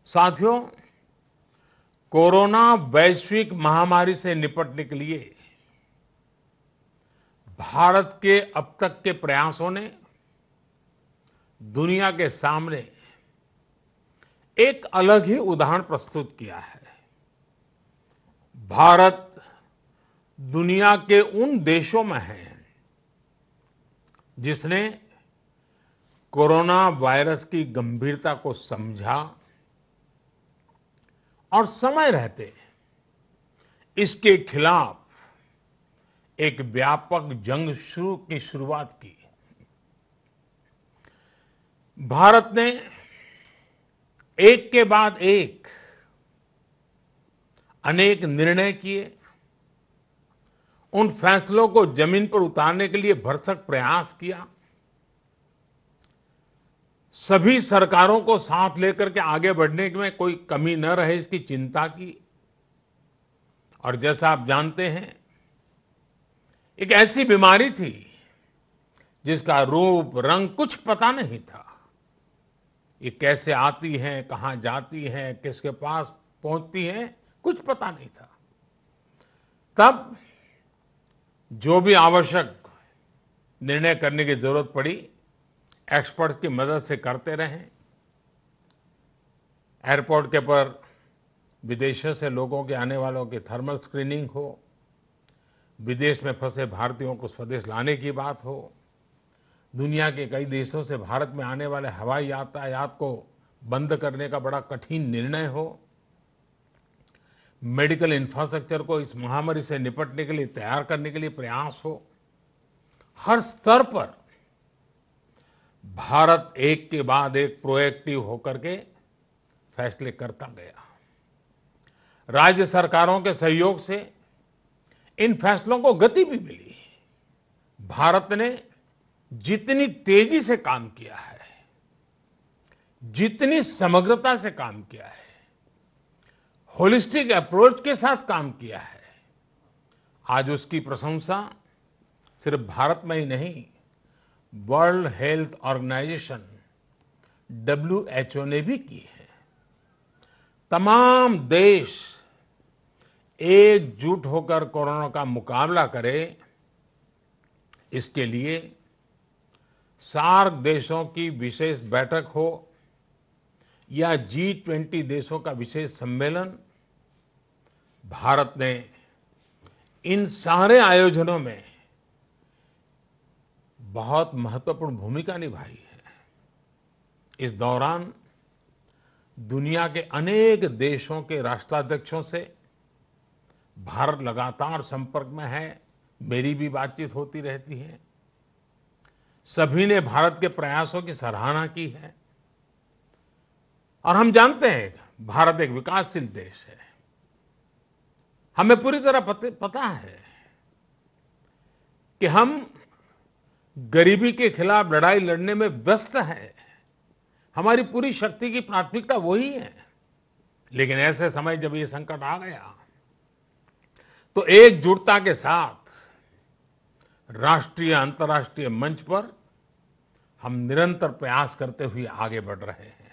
साथियों, कोरोना वैश्विक महामारी से निपटने के लिए भारत के अब तक के प्रयासों ने दुनिया के सामने एक अलग ही उदाहरण प्रस्तुत किया है। भारत दुनिया के उन देशों में है जिसने कोरोना वायरस की गंभीरता को समझा और समय रहते इसके खिलाफ एक व्यापक जंग की शुरुआत की। भारत ने एक के बाद एक अनेक निर्णय किए, उन फैसलों को जमीन पर उतारने के लिए भरसक प्रयास किया, सभी सरकारों को साथ लेकर के आगे बढ़ने में कोई कमी न रहे इसकी चिंता की। और जैसा आप जानते हैं, एक ऐसी बीमारी थी जिसका रूप रंग कुछ पता नहीं था। ये कैसे आती है, कहां जाती है, किसके पास पहुंचती है, कुछ पता नहीं था। तब जो भी आवश्यक निर्णय करने की जरूरत पड़ी, एक्सपर्ट्स की मदद से करते रहे। एयरपोर्ट के पर विदेशों से लोगों के आने वालों की थर्मल स्क्रीनिंग हो, विदेश में फंसे भारतीयों को स्वदेश लाने की बात हो, दुनिया के कई देशों से भारत में आने वाले हवाई यातायात को बंद करने का बड़ा कठिन निर्णय हो, मेडिकल इंफ्रास्ट्रक्चर को इस महामारी से निपटने के लिए तैयार करने के लिए प्रयास हो, हर स्तर पर भारत एक के बाद एक प्रोएक्टिव होकर के फैसले करता गया। राज्य सरकारों के सहयोग से इन फैसलों को गति भी मिली। भारत ने जितनी तेजी से काम किया है, जितनी समग्रता से काम किया है, होलिस्टिक अप्रोच के साथ काम किया है, आज उसकी प्रशंसा सिर्फ भारत में ही नहीं, वर्ल्ड हेल्थ ऑर्गेनाइजेशन WHO ने भी की है। तमाम देश एकजुट होकर कोरोना का मुकाबला करें, इसके लिए सार्क देशों की विशेष बैठक हो या G20 देशों का विशेष सम्मेलन, भारत ने इन सारे आयोजनों में बहुत महत्वपूर्ण भूमिका निभाई है। इस दौरान दुनिया के अनेक देशों के राष्ट्राध्यक्षों से भारत लगातार संपर्क में है, मेरी भी बातचीत होती रहती है। सभी ने भारत के प्रयासों की सराहना की है और हम जानते हैं भारत एक विकासशील देश है। हमें पूरी तरह पता है कि हम गरीबी के खिलाफ लड़ाई लड़ने में व्यस्त हैं। हमारी पूरी शक्ति की प्राथमिकता वही है। लेकिन ऐसे समय जब ये संकट आ गया तो एकजुटता के साथ राष्ट्रीय अंतर्राष्ट्रीय मंच पर हम निरंतर प्रयास करते हुए आगे बढ़ रहे हैं।